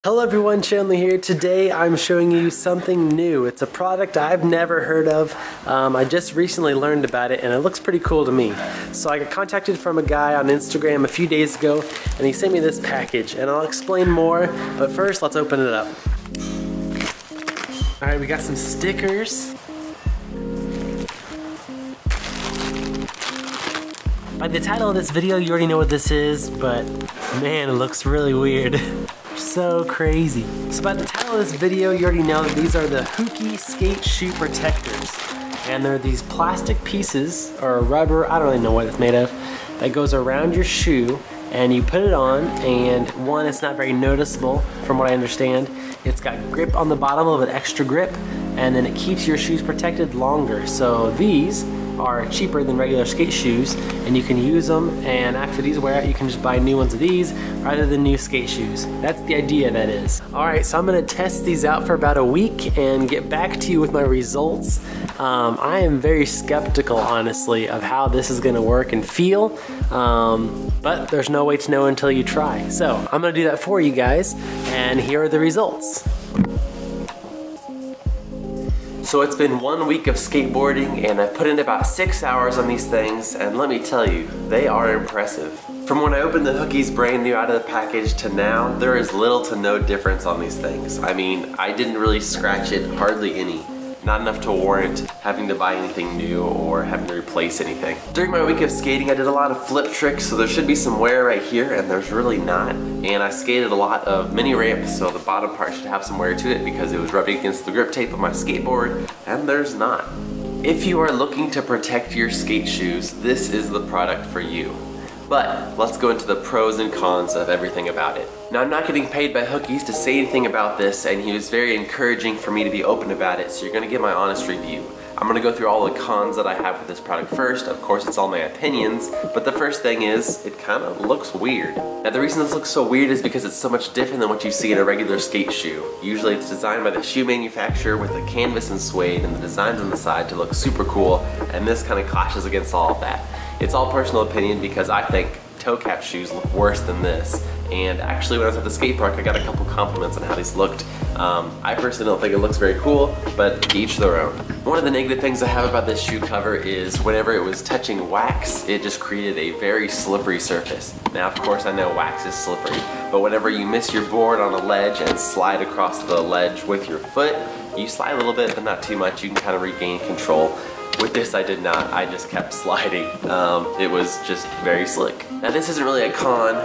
Hello everyone, Chandler here. Today I'm showing you something new. It's a product I've never heard of. I just recently learned about it and it looks pretty cool to me. So I got contacted from a guy on Instagram a few days ago and he sent me this package and I'll explain more, but first let's open it up. Alright, we got some stickers. By the title of this video you already know what this is, but man, it looks really weird. So crazy. So by the title of this video, you already know that these are the Hookey skate shoe protectors. And they're these plastic pieces, or rubber, I don't really know what it's made of, that goes around your shoe and you put it on, and one, it's not very noticeable from what I understand. It's got grip on the bottom, a little bit extra grip, and then it keeps your shoes protected longer. So these are cheaper than regular skate shoes and you can use them, and after these wear out you can just buy new ones of these rather than new skate shoes. That's the idea, that is. Alright, so I'm gonna test these out for about a week and get back to you with my results. I am very skeptical, honestly, of how this is gonna work and feel, but there's no way to know until you try. So I'm gonna do that for you guys, and here are the results. So it's been 1 week of skateboarding and I've put in about 6 hours on these things, and let me tell you, they are impressive. From when I opened the Hookeys brand new out of the package to now, there is little to no difference on these things. I mean, I didn't really scratch it, hardly any. Not enough to warrant having to buy anything new or having to replace anything. During my week of skating, I did a lot of flip tricks, so there should be some wear right here, and there's really not. And I skated a lot of mini ramps, so the bottom part should have some wear to it because it was rubbing against the grip tape of my skateboard, and there's not. If you are looking to protect your skate shoes, this is the product for you. But let's go into the pros and cons of everything about it. Now, I'm not getting paid by Hookeys to say anything about this, and he was very encouraging for me to be open about it, so you're gonna get my honest review. I'm gonna go through all the cons that I have with this product first. Of course, it's all my opinions, but the first thing is, it kind of looks weird. Now, the reason this looks so weird is because it's so much different than what you see in a regular skate shoe. Usually it's designed by the shoe manufacturer with the canvas and suede and the designs on the side to look super cool, and this kind of clashes against all of that. It's all personal opinion because I think toe cap shoes look worse than this. And actually, when I was at the skate park, I got a couple compliments on how these looked. I personally don't think it looks very cool, but each their own. One of the negative things I have about this shoe cover is whenever it was touching wax, it just created a very slippery surface. Now, of course, I know wax is slippery, but whenever you miss your board on a ledge and slide across the ledge with your foot, you slide a little bit, but not too much. You can kind of regain control. With this, I did not. I just kept sliding. It was just very slick. Now, this isn't really a con.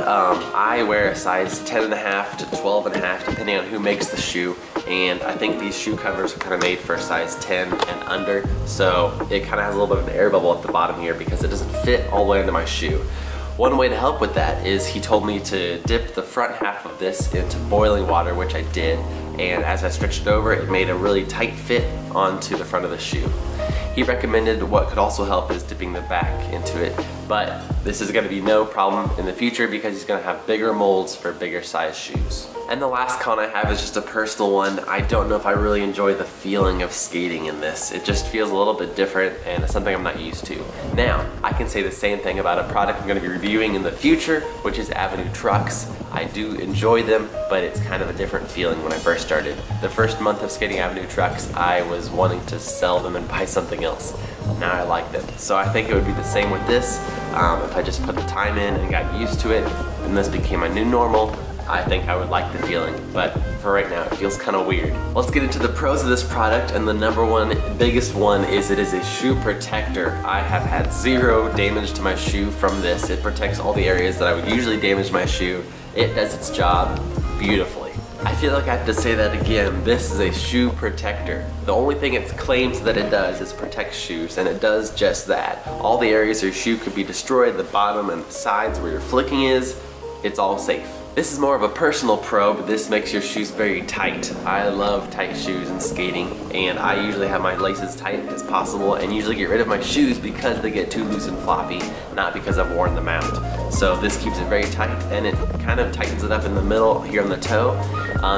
I wear a size 10.5 to 12.5, depending on who makes the shoe. And I think these shoe covers are kind of made for a size 10 and under. So it kind of has a little bit of an air bubble at the bottom here because it doesn't fit all the way into my shoe. One way to help with that is he told me to dip the front half of this into boiling water, which I did. And as I stretched it over, it made a really tight fit onto the front of the shoe. He recommended what could also help is dipping the back into it, but this is gonna be no problem in the future because he's gonna have bigger molds for bigger size shoes. And the last con I have is just a personal one. I don't know if I really enjoy the feeling of skating in this. It just feels a little bit different and it's something I'm not used to. Now, I can say the same thing about a product I'm gonna be reviewing in the future, which is Avenue trucks. I do enjoy them, but it's kind of a different feeling when I first started. The first month of skating Avenue trucks, I was wanting to sell them and buy something else. Now I like them. So I think it would be the same with this. If I just put the time in and got used to it, and this became my new normal, I think I would like the feeling, but for right now, it feels kind of weird. Let's get into the pros of this product, and the number one, biggest one is it is a shoe protector. I have had zero damage to my shoe from this. It protects all the areas that I would usually damage my shoe. It does its job beautifully. I feel like I have to say that again. This is a shoe protector. The only thing it claims that it does is protect shoes, and it does just that. All the areas your shoe could be destroyed, the bottom and the sides where your flicking is, it's all safe. This is more of a personal pro, but this makes your shoes very tight. I love tight shoes and skating, and I usually have my laces tight as possible and usually get rid of my shoes because they get too loose and floppy, not because I've worn them out. So this keeps it very tight, and it kind of tightens it up in the middle here on the toe.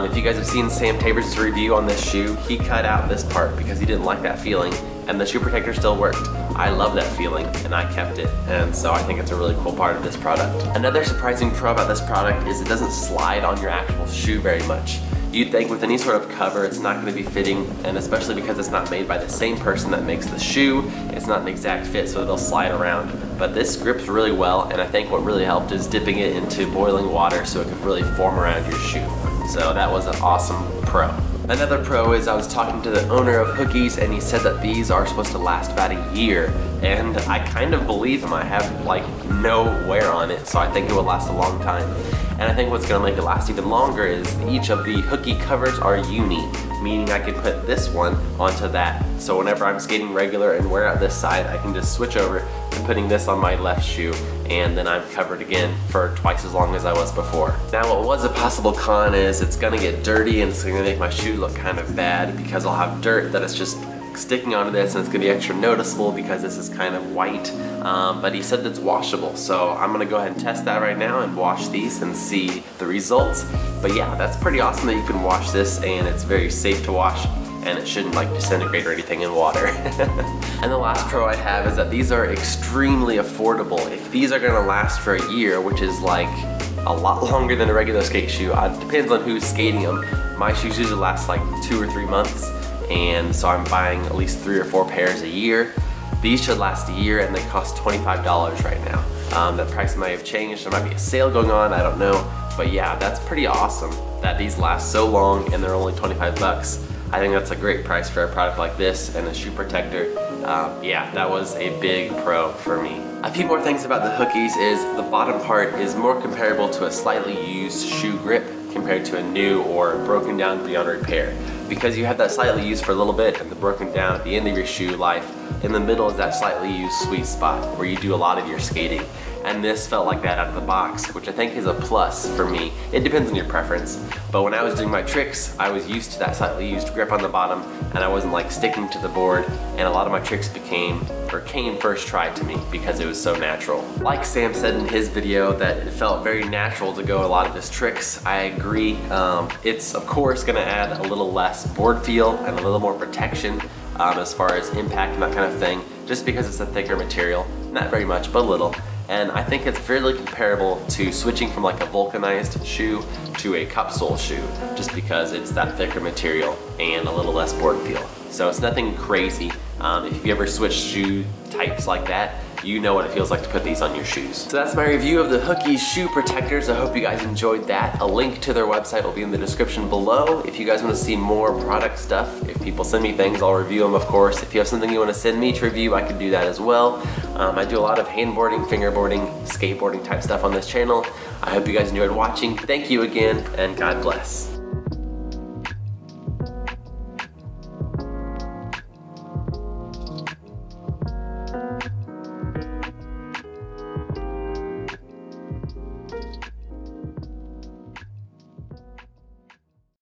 If you guys have seen Sam Tabors' review on this shoe, he cut out this part because he didn't like that feeling, and the shoe protector still worked. I love that feeling, and I kept it, and so I think it's a really cool part of this product. Another surprising pro about this product is it doesn't slide on your actual shoe very much. You'd think with any sort of cover it's not going to be fitting, and especially because it's not made by the same person that makes the shoe, it's not an exact fit, so it'll slide around. But this grips really well, and I think what really helped is dipping it into boiling water so it could really form around your shoe. So that was an awesome pro. Another pro is I was talking to the owner of Hookies, and he said that these are supposed to last about a year, and I kind of believe him. I have like no wear on it, so I think it will last a long time. And I think what's gonna make it last even longer is each of the Hookie covers are uni, meaning I can put this one onto that. So whenever I'm skating regular and wear out this side, I can just switch over to putting this on my left shoe, and then I'm covered again for twice as long as I was before. Now what was a possible con is it's gonna get dirty and it's gonna make my shoe look kind of bad because I'll have dirt that is just sticking onto this, and it's gonna be extra noticeable because this is kind of white. But he said that's washable, so I'm gonna go ahead and test that right now and wash these and see the results. But yeah, that's pretty awesome that you can wash this, and it's very safe to wash, and it shouldn't like disintegrate or anything in water. And the last pro I have is that these are extremely affordable. If these are gonna last for a year, which is like a lot longer than a regular skate shoe, it depends on who's skating them. My shoes usually last like 2 or 3 months, and so I'm buying at least 3 or 4 pairs a year. These should last a year, and they cost $25 right now. That price might have changed. There might be a sale going on, I don't know. But yeah, that's pretty awesome that these last so long and they're only 25 bucks. I think that's a great price for a product like this and a shoe protector. Yeah, that was a big pro for me. A few more things about the Hookies is the bottom part is more comparable to a slightly used shoe grip compared to a new or broken down beyond repair. Because you have that slightly used for a little bit and the broken down at the end of your shoe life, in the middle is that slightly used sweet spot where you do a lot of your skating. And this felt like that out of the box, which I think is a plus for me. It depends on your preference, but when I was doing my tricks, I was used to that slightly used grip on the bottom, and I wasn't like sticking to the board, and a lot of my tricks came first try to me because it was so natural. Like Sam said in his video that it felt very natural to go a lot of his tricks. I agree. It's of course gonna add a little less board feel and a little more protection as far as impact and that kind of thing, just because it's a thicker material. Not very much, but a little. And I think it's fairly comparable to switching from like a vulcanized shoe to a cup sole shoe, just because it's that thicker material and a little less board feel. So it's nothing crazy. If you ever switch shoe types like that, you know what it feels like to put these on your shoes. So that's my review of the Hookies shoe protectors. I hope you guys enjoyed that. A link to their website will be in the description below. If you guys want to see more product stuff, if people send me things, I'll review them, of course. If you have something you want to send me to review, I can do that as well. I do a lot of handboarding, fingerboarding, skateboarding type stuff on this channel. I hope you guys enjoyed watching. Thank you again, and God bless.